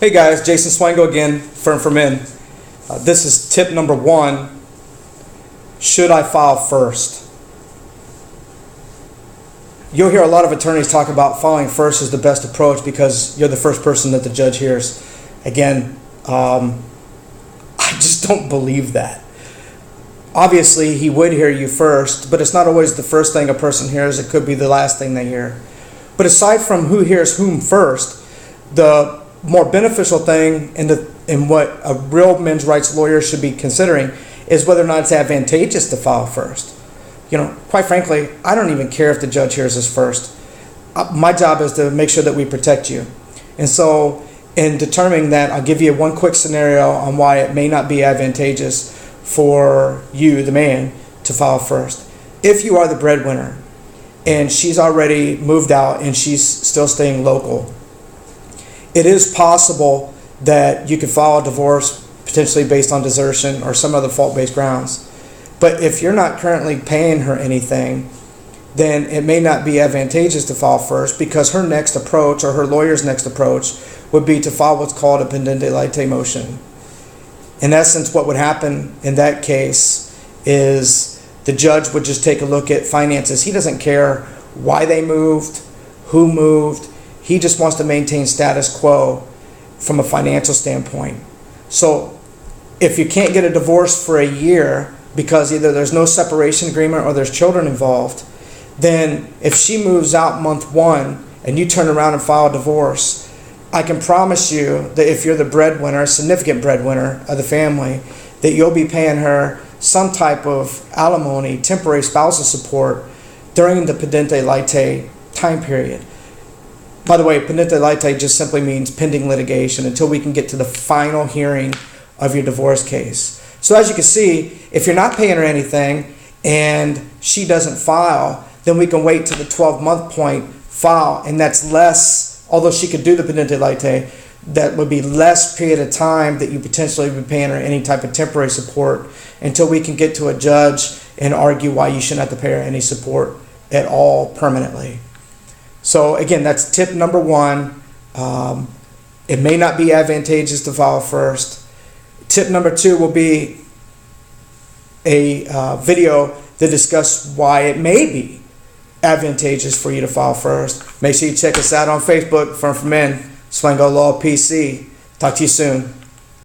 Hey guys, Jason Swango again, Firm for Men. This is tip number 1. Should I file first? You'll hear a lot of attorneys talk about filing first is the best approach because you're the first person that the judge hears. Again, I just don't believe that. Obviously, he would hear you first, but it's not always the first thing a person hears. It could be the last thing they hear. But aside from who hears whom first, the more beneficial thing in what a real men's rights lawyer should be considering is whether or not it's advantageous to file first. Quite frankly, I don't even care if the judge hears us first. My job is to make sure that we protect you. And so in determining that, I'll give you one quick scenario on why it may not be advantageous for you, the man, to file first. If you are the breadwinner and she's already moved out and she's still staying local, it is possible that you could file a divorce potentially based on desertion or some other fault-based grounds. But if you're not currently paying her anything, then it may not be advantageous to file first because her next approach or her lawyer's next approach would be to file what's called a pendente lite motion. In essence, what would happen in that case is the judge would just take a look at finances. He doesn't care why they moved, who moved. He just wants to maintain status quo from a financial standpoint. So if you can't get a divorce for a year because either there's no separation agreement or there's children involved, then if she moves out month 1 and you turn around and file a divorce, I can promise you that if you're the breadwinner, a significant breadwinner of the family, that you'll be paying her some type of alimony, temporary spousal support during the pendente lite time period. By the way, pendente lite just simply means pending litigation until we can get to the final hearing of your divorce case. So as you can see, if you're not paying her anything and she doesn't file, then we can wait to the 12-month point, file, and that's less, although she could do the pendente lite, that would be less period of time that you potentially would be paying her any type of temporary support until we can get to a judge and argue why you shouldn't have to pay her any support at all permanently. So again, that's tip number 1. It may not be advantageous to file first. Tip number 2 will be a video that discusses why it may be advantageous for you to file first. Make sure you check us out on Facebook, Firm for Men, Swango Law PC. Talk to you soon.